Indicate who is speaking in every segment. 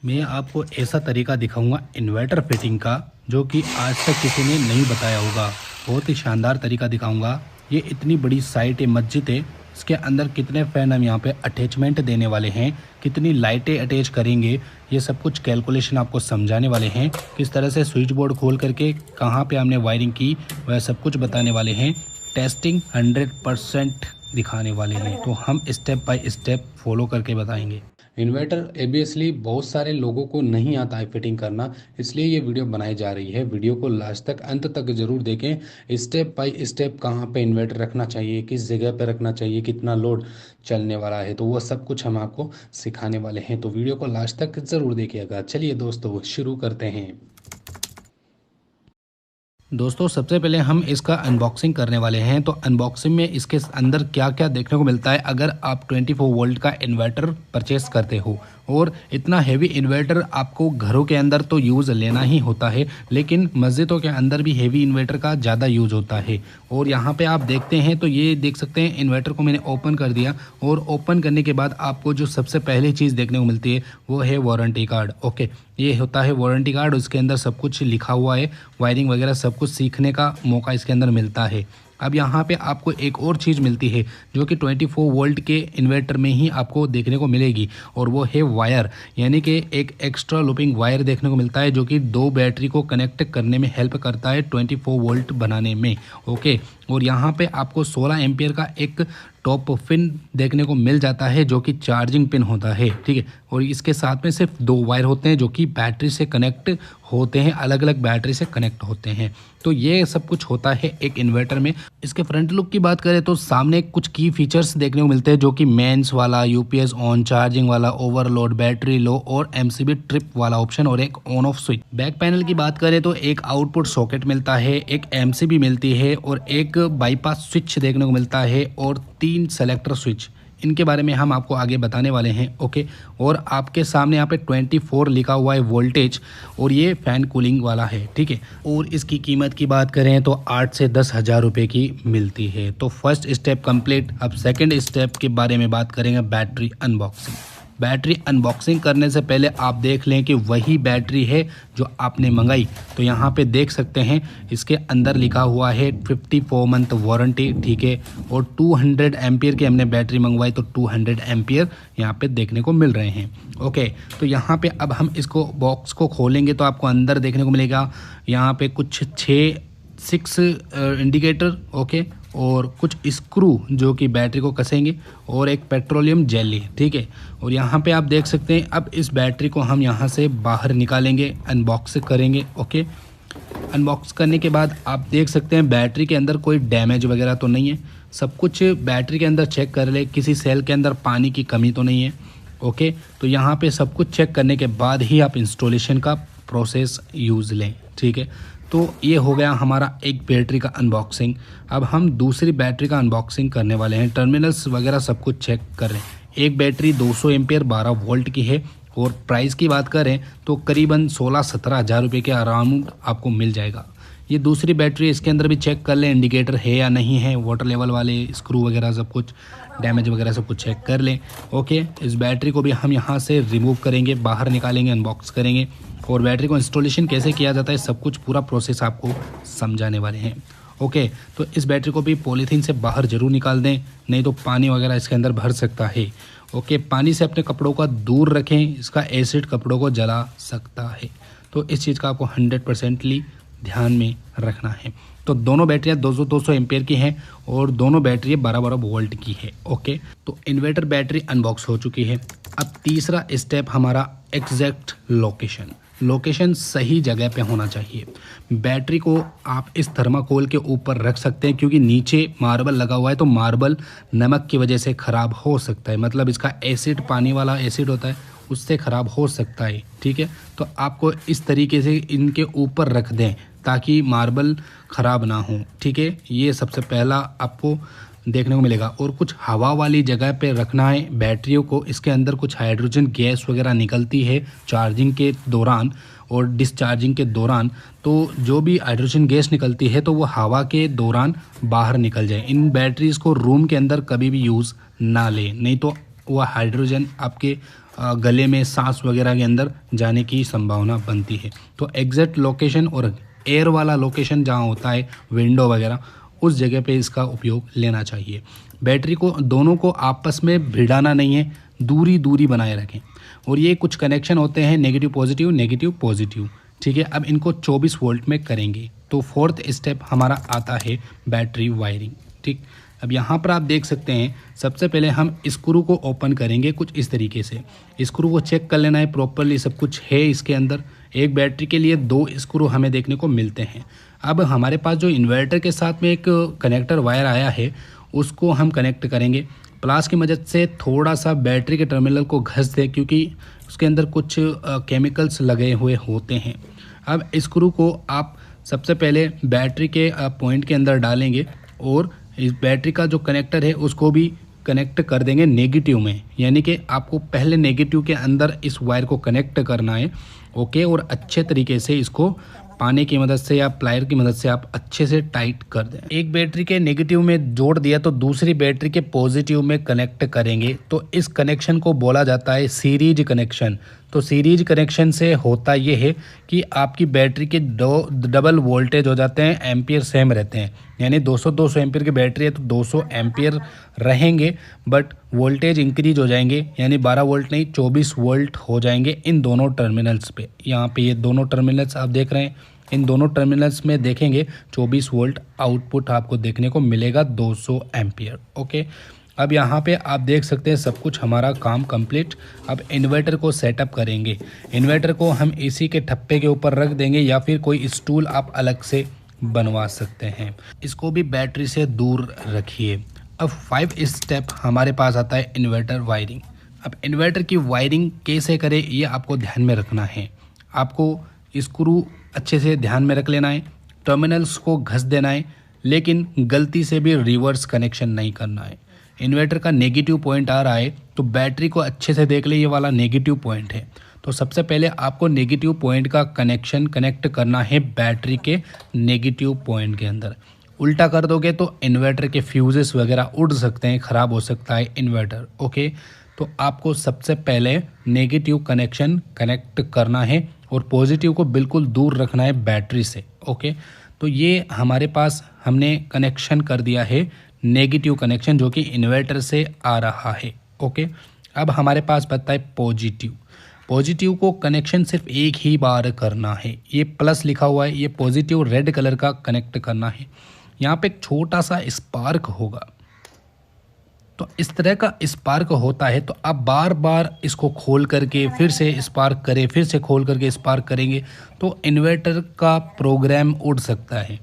Speaker 1: मैं आपको ऐसा तरीका दिखाऊंगा इन्वर्टर फिटिंग का जो कि आज तक किसी ने नहीं बताया होगा। बहुत ही शानदार तरीका दिखाऊंगा। ये इतनी बड़ी साइट है, मस्जिद है, इसके अंदर कितने फ़ैन हम यहाँ पे अटैचमेंट देने वाले हैं, कितनी लाइटें अटैच करेंगे, ये सब कुछ कैलकुलेशन आपको समझाने वाले हैं। किस तरह से स्विच बोर्ड खोल करके कहाँ पे हमने वायरिंग की वह सब कुछ बताने वाले हैं। टेस्टिंग 100% दिखाने वाले हैं, तो हम स्टेप बाय स्टेप फॉलो करके बताएंगे। इन्वर्टर एबियसली बहुत सारे लोगों को नहीं आता है फिटिंग करना, इसलिए ये वीडियो बनाई जा रही है। वीडियो को लास्ट तक अंत तक जरूर देखें। स्टेप बाय स्टेप कहाँ पे इन्वर्टर रखना चाहिए, किस जगह पे रखना चाहिए, कितना लोड चलने वाला है, तो वो सब कुछ हम आपको सिखाने वाले हैं। तो वीडियो को लास्ट तक ज़रूर देखिएगा। चलिए दोस्तों शुरू करते हैं। दोस्तों सबसे पहले हम इसका अनबॉक्सिंग करने वाले हैं। तो अनबॉक्सिंग में इसके अंदर क्या क्या देखने को मिलता है अगर आप 24 वोल्ट का इन्वर्टर परचेस करते हो। और इतना हेवी इन्वर्टर आपको घरों के अंदर तो यूज़ लेना ही होता है, लेकिन मस्जिदों के अंदर भी हेवी इन्वर्टर का ज़्यादा यूज़ होता है। और यहाँ पे आप देखते हैं तो ये देख सकते हैं इन्वर्टर को मैंने ओपन कर दिया, और ओपन करने के बाद आपको जो सबसे पहली चीज़ देखने को मिलती है वो है वारंटी कार्ड। ओके, ये होता है वारंटी कार्ड, उसके अंदर सब कुछ लिखा हुआ है, वायरिंग वगैरह सब कुछ सीखने का मौका इसके अंदर मिलता है। अब यहाँ पे आपको एक और चीज़ मिलती है जो कि 24 वोल्ट के इन्वर्टर में ही आपको देखने को मिलेगी, और वो है वायर, यानी कि एक एक्स्ट्रा लूपिंग वायर देखने को मिलता है जो कि दो बैटरी को कनेक्ट करने में हेल्प करता है 24 वोल्ट बनाने में। ओके, और यहाँ पे आपको 16 एम्पियर का एक टॉप पिन देखने को मिल जाता है जो कि चार्जिंग पिन होता है। ठीक है, और इसके साथ में सिर्फ दो वायर होते हैं जो कि बैटरी से कनेक्ट होते हैं, अलग अलग बैटरी से कनेक्ट होते हैं। तो ये सब कुछ होता है एक इन्वर्टर में। इसके फ्रंट लुक की बात करें तो सामने कुछ की फीचर्स देखने को मिलते हैं जो कि मेंस वाला, यूपीएस ऑन, चार्जिंग वाला, ओवरलोड, बैटरी लो और एमसीबी ट्रिप वाला ऑप्शन और एक on off switch. Back panel की बात करें तो एक आउटपुट सॉकेट मिलता है, एक एमसीबी मिलती है और एक बाईपास स्विच देखने को मिलता है और 3 सेलेक्टर स्विच। इनके बारे में हम आपको आगे बताने वाले हैं। ओके, और आपके सामने यहाँ पे 24 लिखा हुआ है वोल्टेज, और ये फ़ैन कूलिंग वाला है। ठीक है, और इसकी कीमत की बात करें तो 8 से 10 हज़ार रुपये की मिलती है। तो फर्स्ट स्टेप कंप्लीट। अब सेकंड स्टेप के बारे में बात करेंगे, बैटरी अनबॉक्सिंग। बैटरी अनबॉक्सिंग करने से पहले आप देख लें कि वही बैटरी है जो आपने मंगाई। तो यहाँ पे देख सकते हैं इसके अंदर लिखा हुआ है 54 मंथ वारंटी। ठीक है, और 200 एम्पियर की हमने बैटरी मंगवाई, तो 200 एम्पियर यहाँ पे देखने को मिल रहे हैं। ओके, तो यहाँ पे अब हम इसको बॉक्स को खोलेंगे तो आपको अंदर देखने को मिलेगा यहाँ पे कुछ 6 इंडिकेटर। ओके, और कुछ स्क्रू जो कि बैटरी को कसेंगे, और एक पेट्रोलियम जेली। ठीक है, और यहाँ पे आप देख सकते हैं अब इस बैटरी को हम यहाँ से बाहर निकालेंगे, अनबॉक्स करेंगे। ओके, अनबॉक्स करने के बाद आप देख सकते हैं बैटरी के अंदर कोई डैमेज वगैरह तो नहीं है। सब कुछ बैटरी के अंदर चेक कर ले, किसी सेल के अंदर पानी की कमी तो नहीं है। ओके, तो यहाँ पे सब कुछ चेक करने के बाद ही आप इंस्टॉलेशन का प्रोसेस यूज़ लें। ठीक है, तो ये हो गया हमारा एक बैटरी का अनबॉक्सिंग। अब हम दूसरी बैटरी का अनबॉक्सिंग करने वाले हैं। टर्मिनल्स वगैरह सब कुछ चेक कर रहे हैं। एक बैटरी 200 एम्पियर 12 वोल्ट की है, और प्राइस की बात करें तो करीबन 16-17 हज़ार रुपये के अराउंड आपको मिल जाएगा। ये दूसरी बैटरी, इसके अंदर भी चेक कर लें इंडिकेटर है या नहीं है, वाटर लेवल वाले स्क्रू वगैरह सब कुछ, डैमेज वगैरह सब कुछ चेक कर लें। ओके, इस बैटरी को भी हम यहाँ से रिमूव करेंगे, बाहर निकालेंगे, अनबॉक्स करेंगे, और बैटरी को इंस्टॉलेशन कैसे किया जाता है सब कुछ पूरा प्रोसेस आपको समझाने वाले हैं। ओके, तो इस बैटरी को भी पॉलीथीन से बाहर ज़रूर निकाल दें, नहीं तो पानी वगैरह इसके अंदर भर सकता है। ओके, पानी से अपने कपड़ों का दूर रखें, इसका एसिड कपड़ों को जला सकता है। तो इस चीज़ का आपको 100% ध्यान में रखना है। तो दोनों बैटरियाँ 200 एम्पियर की हैं, और दोनों बैटरी 12 वोल्ट की है। ओके, तो इन्वर्टर बैटरी अनबॉक्स हो चुकी है। अब तीसरा स्टेप हमारा एग्जैक्ट लोकेशन सही जगह पे होना चाहिए। बैटरी को आप इस थर्माकोल के ऊपर रख सकते हैं, क्योंकि नीचे मार्बल लगा हुआ है, तो मार्बल नमक की वजह से ख़राब हो सकता है, मतलब इसका एसिड, पानी वाला एसिड होता है, उससे ख़राब हो सकता है। ठीक है, तो आपको इस तरीके से इनके ऊपर रख दें ताकि मार्बल ख़राब ना हो। ठीक है, ये सबसे पहला आपको देखने को मिलेगा। और कुछ हवा वाली जगह पे रखना है बैटरियों को। इसके अंदर कुछ हाइड्रोजन गैस वगैरह निकलती है चार्जिंग के दौरान और डिस्चार्जिंग के दौरान, तो जो भी हाइड्रोजन गैस निकलती है तो वो हवा के दौरान बाहर निकल जाए। इन बैटरीज़ को रूम के अंदर कभी भी यूज़ ना लें, नहीं तो वह हाइड्रोजन आपके गले में सांस वगैरह के अंदर जाने की संभावना बनती है। तो एग्जैक्ट लोकेशन और एयर वाला लोकेशन जहाँ होता है विंडो वगैरह, उस जगह पे इसका उपयोग लेना चाहिए। बैटरी को दोनों को आपस में भिड़ाना नहीं है, दूरी दूरी बनाए रखें। और ये कुछ कनेक्शन होते हैं नेगेटिव पॉजिटिव, ठीक है। अब इनको 24 वोल्ट में करेंगे। तो फोर्थ स्टेप हमारा आता है बैटरी वायरिंग, ठीक। अब यहाँ पर आप देख सकते हैं, सबसे पहले हम स्क्रू को ओपन करेंगे कुछ इस तरीके से। स्क्रू को चेक कर लेना है प्रॉपरली, सब कुछ है इसके अंदर। एक बैटरी के लिए 2 स्क्रू हमें देखने को मिलते हैं। अब हमारे पास जो इन्वर्टर के साथ में एक कनेक्टर वायर आया है, उसको हम कनेक्ट करेंगे। प्लास की मदद से थोड़ा सा बैटरी के टर्मिनल को घस दें, क्योंकि उसके अंदर कुछ केमिकल्स लगे हुए होते हैं। अब स्क्रू को आप सबसे पहले बैटरी के पॉइंट के अंदर डालेंगे और इस बैटरी का जो कनेक्टर है उसको भी कनेक्ट कर देंगे नेगेटिव में। यानी कि आपको पहले नेगेटिव के अंदर इस वायर को कनेक्ट करना है, ओके। और अच्छे तरीके से इसको पाने की मदद से या प्लायर की मदद से आप अच्छे से टाइट कर दें। एक बैटरी के नेगेटिव में जोड़ दिया तो दूसरी बैटरी के पॉजिटिव में कनेक्ट करेंगे। तो इस कनेक्शन को बोला जाता है सीरीज कनेक्शन। तो सीरीज कनेक्शन से होता ये है कि आपकी बैटरी के डबल वोल्टेज हो जाते हैं, एम्पियर सेम रहते हैं। यानी 200 एम्पियर की बैटरी है तो 200 एम्पियर रहेंगे, बट वोल्टेज इंक्रीज हो जाएंगे, यानी 12 वोल्ट नहीं 24 वोल्ट हो जाएंगे इन दोनों टर्मिनल्स पे। यहाँ पे ये दोनों टर्मिनल्स आप देख रहे हैं, इन दोनों टर्मिनल्स में देखेंगे 24 वोल्ट आउटपुट आपको देखने को मिलेगा, 200 एम्पियर, ओके। अब यहाँ पे आप देख सकते हैं सब कुछ हमारा काम कंप्लीट। अब इन्वर्टर को सेटअप करेंगे। इन्वर्टर को हम एसी के ठप्पे के ऊपर रख देंगे या फिर कोई स्टूल आप अलग से बनवा सकते हैं। इसको भी बैटरी से दूर रखिए। अब 5 स्टेप हमारे पास आता है इन्वर्टर वायरिंग। अब इन्वर्टर की वायरिंग कैसे करें ये आपको ध्यान में रखना है। आपको स्क्रू अच्छे से ध्यान में रख लेना है, टर्मिनल्स को घस देना है, लेकिन गलती से भी रिवर्स कनेक्शन नहीं करना है। इन्वर्टर का नेगेटिव पॉइंट आ रहा है तो बैटरी को अच्छे से देख ले, ये वाला नेगेटिव पॉइंट है। तो सबसे पहले आपको नेगेटिव पॉइंट का कनेक्शन कनेक्ट करना है बैटरी के नेगेटिव पॉइंट के अंदर। उल्टा कर दोगे तो इन्वर्टर के फ्यूजेस वगैरह उड़ सकते हैं, ख़राब हो सकता है इन्वर्टर, ओके। तो आपको सबसे पहले नेगेटिव कनेक्शन कनेक्ट करना है और पॉजिटिव को बिल्कुल दूर रखना है बैटरी से, ओके। तो ये हमारे पास हमने कनेक्शन कर दिया है नेगेटिव कनेक्शन, जो कि इन्वर्टर से आ रहा है, ओके। अब हमारे पास बचता है पॉजिटिव को कनेक्शन सिर्फ एक ही बार करना है। ये प्लस लिखा हुआ है, ये पॉजिटिव रेड कलर का कनेक्ट करना है। यहाँ पे एक छोटा सा स्पार्क होगा, तो इस तरह का स्पार्क होता है। तो आप बार बार इसको खोल करके फिर से स्पार्क करें, फिर से खोल करके स्पार्क करेंगे तो इन्वर्टर का प्रोग्राम उड़ सकता है,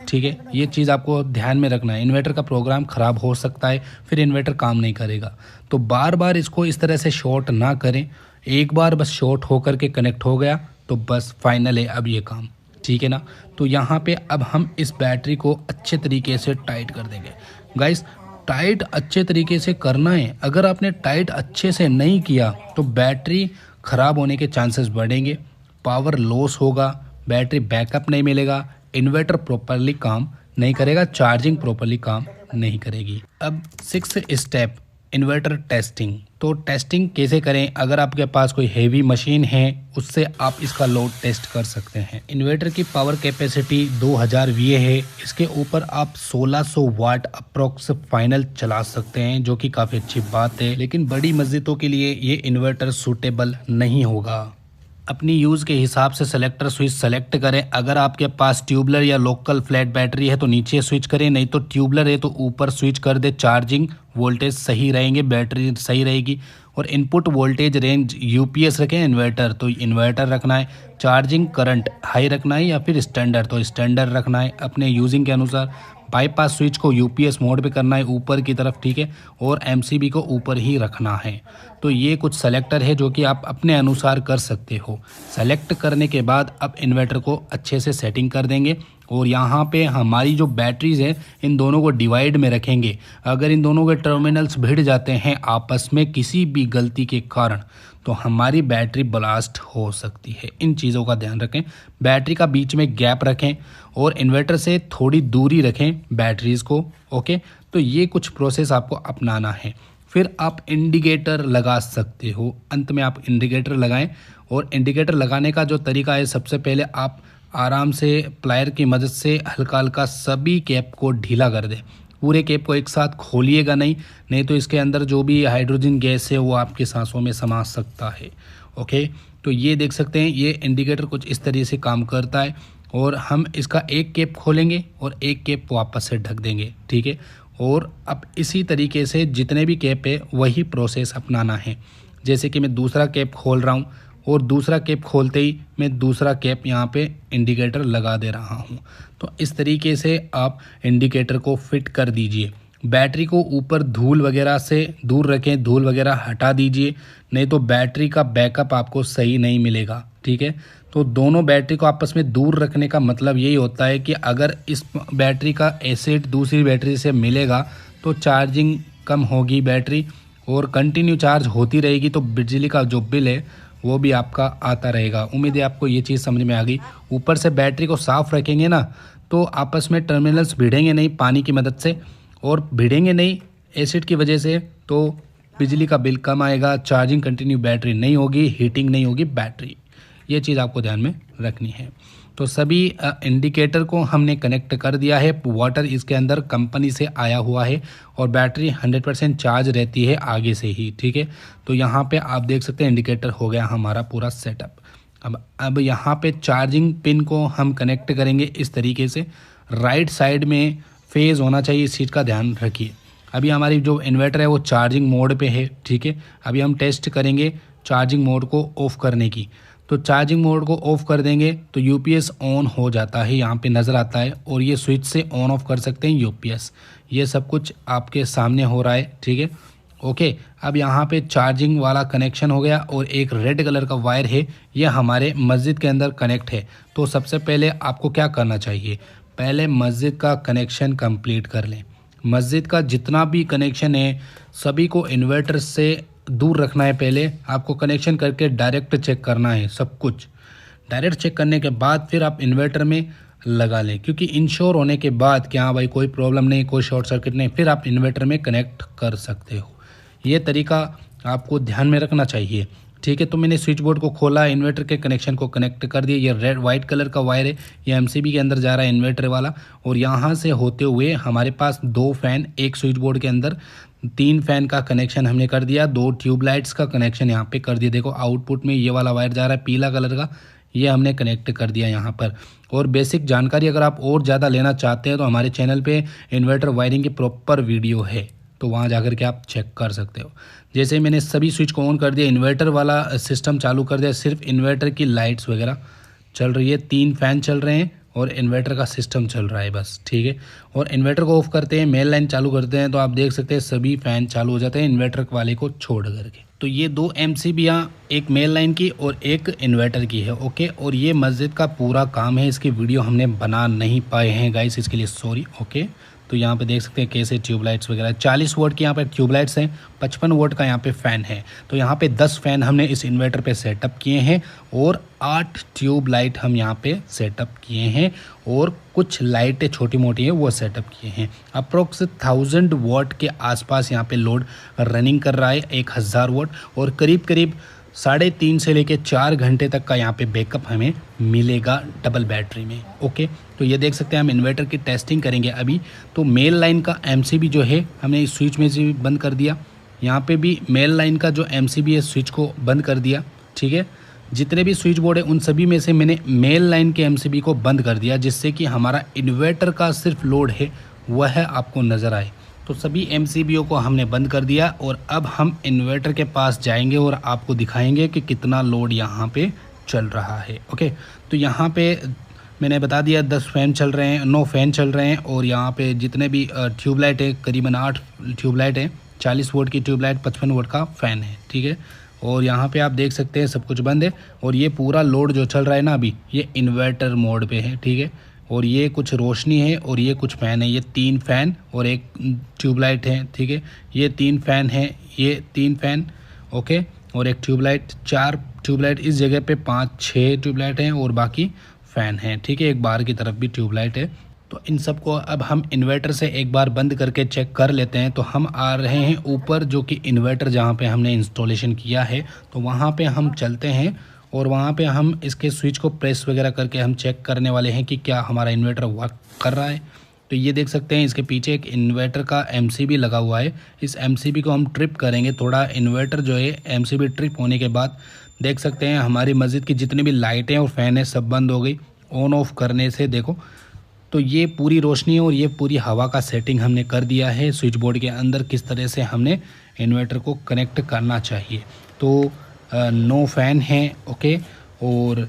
Speaker 1: ठीक है। ये चीज़ आपको ध्यान में रखना है, इन्वर्टर का प्रोग्राम ख़राब हो सकता है, फिर इन्वर्टर काम नहीं करेगा। तो बार बार इसको इस तरह से शॉर्ट ना करें, एक बार बस शॉर्ट होकर के कनेक्ट हो गया तो बस फाइनल है अब ये काम, ठीक है ना। तो यहाँ पे अब हम इस बैटरी को अच्छे तरीके से टाइट कर देंगे। गाइस, टाइट अच्छे तरीके से करना है। अगर आपने टाइट अच्छे से नहीं किया तो बैटरी ख़राब होने के चांसेस बढ़ेंगे, पावर लॉस होगा, बैटरी बैकअप नहीं मिलेगा, इन्वर्टर प्रॉपरली काम नहीं करेगा, चार्जिंग प्रॉपरली काम नहीं करेगी। अब 6th स्टेप इन्वर्टर टेस्टिंग। तो टेस्टिंग कैसे करें? अगर आपके पास कोई हेवी मशीन है उससे आप इसका लोड टेस्ट कर सकते हैं। इन्वर्टर की पावर कैपेसिटी 2000 VA है, इसके ऊपर आप 1600 वाट अप्रोक्स फाइनल चला सकते हैं, जो कि काफ़ी अच्छी बात है। लेकिन बड़ी मस्जिदों के लिए ये इन्वर्टर सूटेबल नहीं होगा। अपनी यूज़ के हिसाब से सेलेक्टर स्विच सेलेक्ट करें। अगर आपके पास ट्यूबलर या लोकल फ्लैट बैटरी है तो नीचे स्विच करें, नहीं तो ट्यूबलर है तो ऊपर स्विच कर दे। चार्जिंग वोल्टेज सही रहेंगे, बैटरी सही रहेगी। और इनपुट वोल्टेज रेंज UPS रखें इन्वर्टर तो इन्वर्टर रखना है। चार्जिंग करंट हाई रखना है या फिर स्टैंडर्ड तो स्टैंडर्ड रखना है अपने यूजिंग के अनुसार। बाईपास स्विच को UPS मोड पे करना है ऊपर की तरफ, ठीक है। और MCB को ऊपर ही रखना है। तो ये कुछ सेलेक्टर है जो कि आप अपने अनुसार कर सकते हो। सेलेक्ट करने के बाद अब इन्वर्टर को अच्छे से सेटिंग कर देंगे और यहाँ पे हमारी जो बैटरीज है इन दोनों को डिवाइड में रखेंगे। अगर इन दोनों के टर्मिनल्स भिड़ जाते हैं आपस में किसी भी गलती के कारण तो हमारी बैटरी ब्लास्ट हो सकती है। इन चीज़ों का ध्यान रखें। बैटरी का बीच में गैप रखें और इन्वर्टर से थोड़ी दूरी रखें बैटरीज़ को, ओके। तो ये कुछ प्रोसेस आपको अपनाना है। फिर आप इंडिकेटर लगा सकते हो। अंत में आप इंडिकेटर लगाएं, और इंडिकेटर लगाने का जो तरीका है, सबसे पहले आप आराम से प्लायर की मदद से हल्का हल्का सभी कैप को ढीला कर दें। पूरे कैप को एक साथ खोलिएगा नहीं तो इसके अंदर जो भी हाइड्रोजन गैस है वो आपकी सांसों में समा सकता है। ओके, तो ये देख सकते हैं, ये इंडिकेटर कुछ इस तरीके से काम करता है। और हम इसका एक कैप खोलेंगे और एक कैप वापस से ढक देंगे, ठीक है। और अब इसी तरीके से जितने भी कैप है वही प्रोसेस अपनाना है। जैसे कि मैं दूसरा कैप खोल रहा हूँ, और दूसरा कैप खोलते ही मैं दूसरा कैप यहाँ पे इंडिकेटर लगा दे रहा हूँ। तो इस तरीके से आप इंडिकेटर को फिट कर दीजिए। बैटरी को ऊपर धूल वगैरह से दूर रखें, धूल वगैरह हटा दीजिए, नहीं तो बैटरी का बैकअप आपको सही नहीं मिलेगा, ठीक है। तो दोनों बैटरी को आपस में दूर रखने का मतलब यही होता है कि अगर इस बैटरी का एसिड दूसरी बैटरी से मिलेगा तो चार्जिंग कम होगी बैटरी, और कंटिन्यू चार्ज होती रहेगी, तो बिजली का जो बिल है वो भी आपका आता रहेगा। उम्मीद है आपको ये चीज़ समझ में आ गई। ऊपर से बैटरी को साफ़ रखेंगे ना तो आपस में टर्मिनल्स भिड़ेंगे नहीं पानी की मदद से, और भिड़ेंगे नहीं एसिड की वजह से, तो बिजली का बिल कम आएगा, चार्जिंग कंटिन्यू बैटरी नहीं होगी, हीटिंग नहीं होगी बैटरी। ये चीज़ आपको ध्यान में रखनी है। तो सभी इंडिकेटर को हमने कनेक्ट कर दिया है। वाटर इसके अंदर कंपनी से आया हुआ है, और बैटरी 100% चार्ज रहती है आगे से ही, ठीक है। तो यहाँ पे आप देख सकते हैं इंडिकेटर हो गया हमारा पूरा सेटअप। अब यहाँ पे चार्जिंग पिन को हम कनेक्ट करेंगे इस तरीके से। राइट साइड में फेज़ होना चाहिए, इस चीज़ का ध्यान रखिए। अभी हमारी जो इन्वर्टर है वो चार्जिंग मोड पे है, ठीक है। अभी हम टेस्ट करेंगे चार्जिंग मोड को ऑफ़ करने की। तो चार्जिंग मोड को ऑफ़ कर देंगे तो यूपीएस ऑन हो जाता है, यहाँ पे नज़र आता है, और ये स्विच से ऑन ऑफ कर सकते हैं यूपीएस। ये सब कुछ आपके सामने हो रहा है, ठीक है। ओके, अब यहाँ पे चार्जिंग वाला कनेक्शन हो गया, और एक रेड कलर का वायर है, ये हमारे मस्जिद के अंदर कनेक्ट है। तो सबसे पहले आपको क्या करना चाहिए, पहले मस्जिद का कनेक्शन कंप्लीट कर लें। मस्जिद का जितना भी कनेक्शन है सभी को इन्वर्टर से दूर रखना है। पहले आपको कनेक्शन करके डायरेक्ट चेक करना है सब कुछ। डायरेक्ट चेक करने के बाद फिर आप इन्वर्टर में लगा लें, क्योंकि इंश्योर होने के बाद कि हाँ भाई कोई प्रॉब्लम नहीं, कोई शॉर्ट सर्किट नहीं, फिर आप इन्वर्टर में कनेक्ट कर सकते हो। ये तरीका आपको ध्यान में रखना चाहिए, ठीक है। तो मैंने स्विच बोर्ड को खोला, इन्वर्टर के कनेक्शन को कनेक्ट कर दिया। ये रेड वाइट कलर का वायर है, ये एमसीबी के अंदर जा रहा है इन्वर्टर वाला, और यहाँ से होते हुए हमारे पास 2 फैन, एक स्विच बोर्ड के अंदर 3 फैन का कनेक्शन हमने कर दिया, 2 ट्यूबलाइट्स का कनेक्शन यहाँ पे कर दिया। देखो आउटपुट में ये वाला वायर जा रहा है पीला कलर का, ये हमने कनेक्ट कर दिया यहाँ पर। और बेसिक जानकारी अगर आप और ज़्यादा लेना चाहते हैं तो हमारे चैनल पे इन्वर्टर वायरिंग की प्रॉपर वीडियो है, तो वहाँ जाकर के आप चेक कर सकते हो। जैसे मैंने सभी स्विच को ऑन कर दिया, इन्वर्टर वाला सिस्टम चालू कर दिया, सिर्फ इन्वर्टर की लाइट्स वगैरह चल रही है, 3 फैन चल रहे हैं और इन्वर्टर का सिस्टम चल रहा है बस, ठीक है। और इन्वर्टर को ऑफ करते हैं, मेन लाइन चालू करते हैं, तो आप देख सकते हैं सभी फैन चालू हो जाते हैं इन्वर्टर वाले को छोड़ करके। तो ये 2 एमसीबीयाँ, एक मेन लाइन की और एक इन्वर्टर की है, ओके। और ये मस्जिद का पूरा काम है, इसकी वीडियो हमने बना नहीं पाए हैं गाइस, इसके लिए सॉरी, ओके। तो यहाँ पे देख सकते हैं कैसे ट्यूबलाइट्स वगैरह, 40 वोल्ट की यहाँ पे ट्यूबलाइट्स हैं, 55 वोल्ट का यहाँ पे फ़ैन है। तो यहाँ पे 10 फ़ैन हमने इस इन्वर्टर पे सेटअप किए हैं, और 8 ट्यूबलाइट हम यहाँ पे सेटअप किए हैं, और कुछ लाइटें छोटी मोटी हैं वो सेटअप किए हैं। अप्रोक्स 1000 वॉट के आसपास यहाँ पे लोड रनिंग कर रहा है, 1000 वॉट, और करीब करीब 3.5 से लेके 4 घंटे तक का यहाँ पे बैकअप हमें मिलेगा डबल बैटरी में, ओके। तो ये देख सकते हैं, हम इन्वर्टर की टेस्टिंग करेंगे अभी। तो मेल लाइन का एमसीबी जो है हमने इस स्विच में से बंद कर दिया, यहाँ पे भी मेल लाइन का जो एमसीबी है स्विच को बंद कर दिया, ठीक है। जितने भी स्विच बोर्ड है उन सभी में से मैंने मेल लाइन के एमसीबी को बंद कर दिया, जिससे कि हमारा इन्वर्टर का सिर्फ लोड है वह आपको नज़र आए। तो सभी एमसीबीओ को हमने बंद कर दिया, और अब हम इन्वर्टर के पास जाएंगे और आपको दिखाएंगे कि कितना लोड यहाँ पे चल रहा है, ओके। तो यहाँ पे मैंने बता दिया 10 फैन चल रहे हैं, 9 फैन चल रहे हैं, और यहाँ पे जितने भी ट्यूबलाइट है करीबन 8 ट्यूबलाइट है, 40 वोल्ट की ट्यूबलाइट, 55 वोल्ट का फ़ैन है, ठीक है। और यहाँ पे आप देख सकते हैं सब कुछ बंद है, और ये पूरा लोड जो चल रहा है ना अभी, ये इन्वर्टर मोड पे है, ठीक है। और ये कुछ रोशनी है और ये कुछ फ़ैन है, ये 3 फैन और एक ट्यूबलाइट है, ठीक है। ये 3 फैन है, ये 3 फैन, ओके, और एक ट्यूबलाइट, 4 ट्यूबलाइट इस जगह पे, 5-6 ट्यूबलाइट हैं, और बाकी फ़ैन हैं, ठीक है। एक बाहर की तरफ भी ट्यूबलाइट है। तो इन सबको अब हम इन्वर्टर से एक बार बंद करके चेक कर लेते हैं। तो हम आ रहे हैं ऊपर, जो कि इन्वर्टर जहाँ पे हमने इंस्टॉलेशन किया है, तो वहाँ पे हम चलते हैं और वहाँ पे हम इसके स्विच को प्रेस वगैरह करके हम चेक करने वाले हैं कि क्या हमारा इन्वर्टर वर्क कर रहा है। तो ये देख सकते हैं इसके पीछे एक इन्वर्टर का एमसीबी लगा हुआ है। इस एमसीबी को हम ट्रिप करेंगे थोड़ा। इन्वर्टर जो है एमसीबी ट्रिप होने के बाद देख सकते हैं हमारी मस्जिद की जितनी भी लाइटें और फैन है सब बंद हो गई। ऑन ऑफ करने से देखो तो ये पूरी रोशनी और ये पूरी हवा का सेटिंग हमने कर दिया है स्विच बोर्ड के अंदर, किस तरह से हमने इन्वर्टर को कनेक्ट करना चाहिए। तो 9 फैन हैं, ओके, और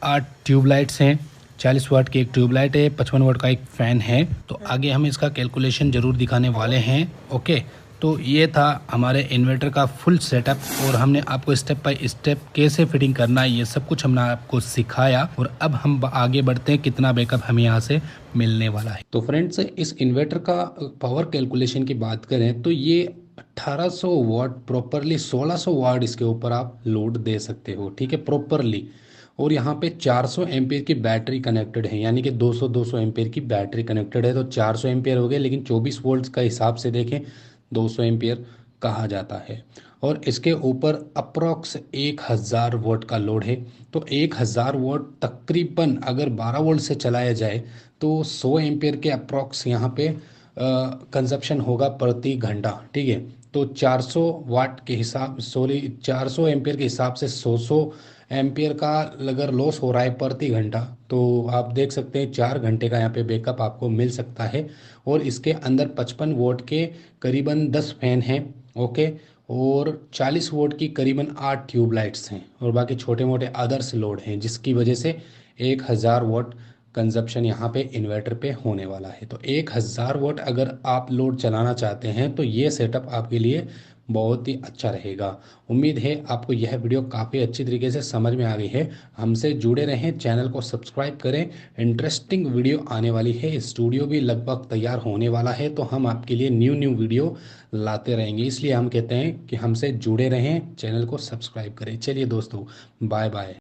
Speaker 1: 8 ट्यूबलाइट्स हैं। 40 वाट की एक ट्यूबलाइट है, 55 वाट का एक फ़ैन है। तो आगे हम इसका कैलकुलेशन ज़रूर दिखाने वाले हैं, ओके। तो ये था हमारे इन्वर्टर का फुल सेटअप और हमने आपको स्टेप बाय स्टेप कैसे फिटिंग करना है ये सब कुछ हमने आपको सिखाया। और अब हम आगे बढ़ते हैं कितना बैकअप हमें यहाँ से मिलने वाला है। तो फ्रेंड्स, इस इन्वर्टर का पावर कैलकुलेशन की बात करें तो ये 1800 वाट प्रॉपरली, 1600 वाट इसके ऊपर आप लोड दे सकते हो, ठीक है, प्रॉपरली। और यहाँ पे 400 एम्पियर की बैटरी कनेक्टेड है, यानी कि 200 एम्पियर की बैटरी कनेक्टेड है। तो 400 एम्पियर हो गए, लेकिन 24 वोल्ट का हिसाब से देखें 200 एम्पियर कहा जाता है। और इसके ऊपर अप्रॉक्स 1000 वोल्ट का लोड है। तो 1000 वोल्ट तकरीबन अगर 12 वोल्ट से चलाया जाए तो 100 एम्पियर के अप्रॉक्स यहाँ पे कंजप्शन होगा प्रति घंटा, ठीक है। तो 400 वाट के हिसाब, सॉरी, 400 एम्पियर के हिसाब से 100 एम्पियर का अगर लॉस हो रहा है प्रति घंटा, तो आप देख सकते हैं 4 घंटे का यहाँ पे बैकअप आपको मिल सकता है। और इसके अंदर 55 वोल्ट के करीबन 10 फैन हैं, ओके, और 40 वोल्ट की करीबन 8 ट्यूबलाइट्स हैं और बाकी छोटे मोटे अदर्स लोड हैं, जिसकी वजह से 1000 वोल्ट कंजप्शन यहाँ पे इन्वर्टर पे होने वाला है। तो 1000 वोल्ट अगर आप लोड चलाना चाहते हैं तो ये सेटअप आपके लिए बहुत ही अच्छा रहेगा। उम्मीद है आपको यह वीडियो काफ़ी अच्छी तरीके से समझ में आ गई है। हमसे जुड़े रहें, चैनल को सब्सक्राइब करें, इंटरेस्टिंग वीडियो आने वाली है। स्टूडियो भी लगभग तैयार होने वाला है, तो हम आपके लिए न्यू वीडियो लाते रहेंगे। इसलिए हम कहते हैं कि हमसे जुड़े रहें, चैनल को सब्सक्राइब करें। चलिए दोस्तों, बाय बाय।